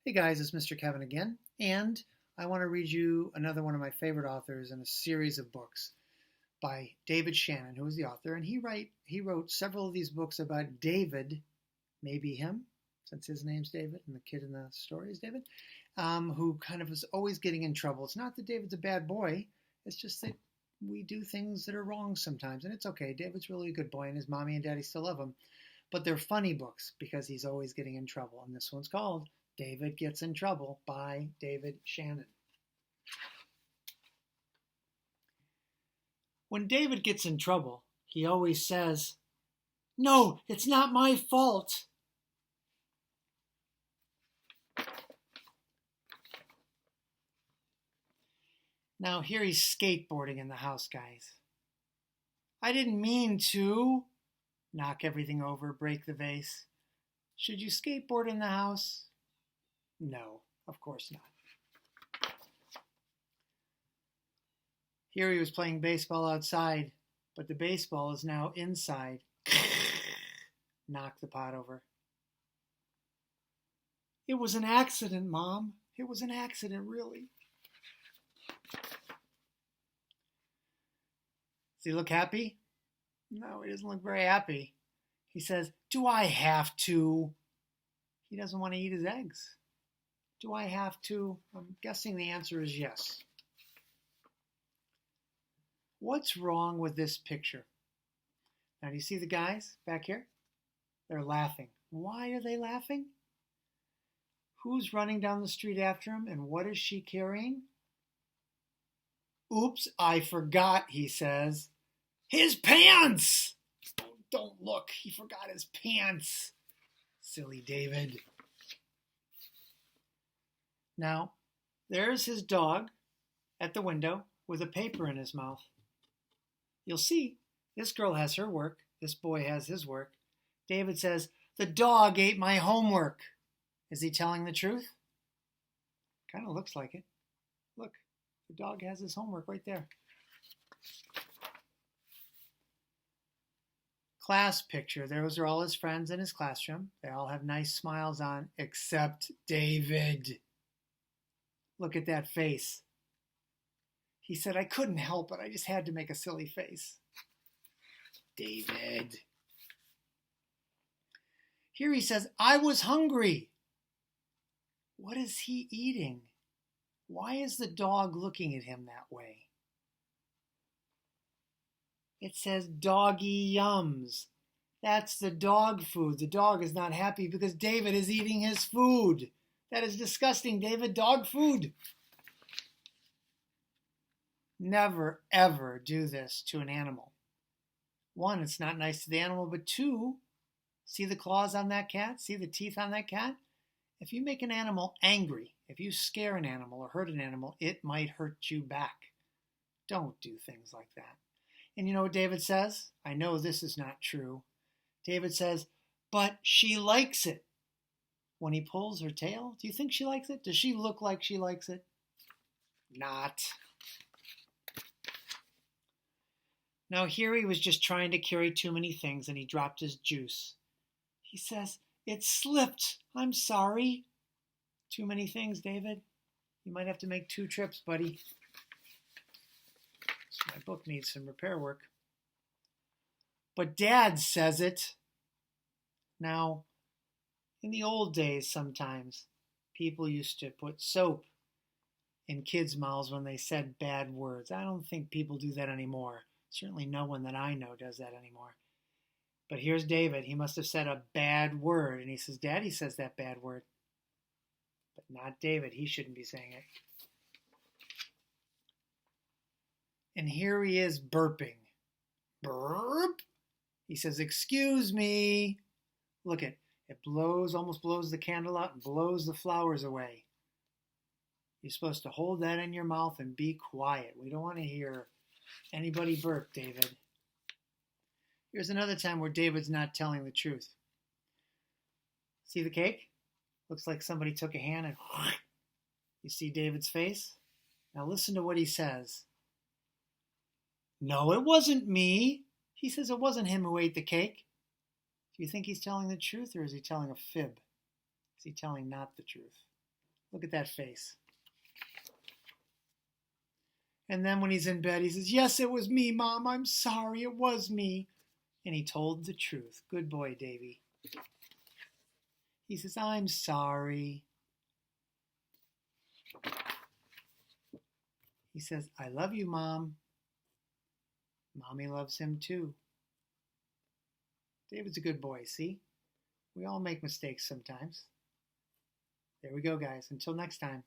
Hey guys, it's Mr. Kevin again, and I want to read you another one of my favorite authors in a series of books by David Shannon, who is the author, and he wrote several of these books about David, maybe him, since his name's David and the kid in the story is David, who kind of is always getting in trouble. It's not that David's a bad boy, it's just that we do things that are wrong sometimes, and it's okay. David's really a good boy, and his mommy and daddy still love him, but they're funny books because he's always getting in trouble, and this one's called David Gets in Trouble by David Shannon. When David gets in trouble, he always says, "No, it's not my fault." Now here he's skateboarding in the house, guys. "I didn't mean to." Knock everything over, break the vase. Should you skateboard in the house? No, of course not. Here he was playing baseball outside, but the baseball is now inside. Knock the pot over. "It was an accident, Mom. It was an accident, really." Does he look happy? No, he doesn't look very happy. He says, "Do I have to?" He doesn't want to eat his eggs. Do I have to? I'm guessing the answer is yes. What's wrong with this picture? Now, do you see the guys back here? They're laughing. Why are they laughing? Who's running down the street after him, and what is she carrying? "Oops, I forgot," he says. "His pants!" Oh, don't look, he forgot his pants. Silly David. Now, there's his dog at the window with a paper in his mouth. You'll see, this girl has her work, this boy has his work. David says, "The dog ate my homework." Is he telling the truth? Kind of looks like it. Look, the dog has his homework right there. Class picture. Those are all his friends in his classroom. They all have nice smiles on, except David. Look at that face. He said, "I couldn't help it. I just had to make a silly face." David. Here he says, "I was hungry." What is he eating? Why is the dog looking at him that way? It says doggy yums. That's the dog food. The dog is not happy because David is eating his food. That is disgusting, David. Dog food. Never, ever do this to an animal. One, it's not nice to the animal, but two, see the claws on that cat? See the teeth on that cat? If you make an animal angry, if you scare an animal or hurt an animal, it might hurt you back. Don't do things like that. And you know what David says? I know this is not true. David says, "But she likes it." When he pulls her tail, do you think she likes it? Does she look like she likes it? Not. Now here he was just trying to carry too many things and he dropped his juice. He says, "It slipped. I'm sorry." Too many things, David. You might have to make 2 trips, buddy. So my book needs some repair work. But Dad says it. Now, in the old days sometimes, people used to put soap in kids' mouths when they said bad words. I don't think people do that anymore. Certainly no one that I know does that anymore. But here's David. He must have said a bad word. And he says, "Daddy says that bad word." But not David. He shouldn't be saying it. And here he is burping. Burp. He says, "Excuse me." Look it blows, almost blows the candle out and blows the flowers away. You're supposed to hold that in your mouth and be quiet. We don't want to hear anybody burp, David. Here's another time where David's not telling the truth. See the cake? Looks like somebody took a hand and you see David's face? Now listen to what he says. "No, it wasn't me." He says it wasn't him who ate the cake. Do you think he's telling the truth or is he telling a fib? Is he telling not the truth? Look at that face. And then when he's in bed, he says, "Yes, it was me, Mom. I'm sorry. It was me." And he told the truth. Good boy, Davy. He says, "I'm sorry." He says, "I love you, Mom." Mommy loves him too. David's a good boy, see? We all make mistakes sometimes. There we go, guys. Until next time.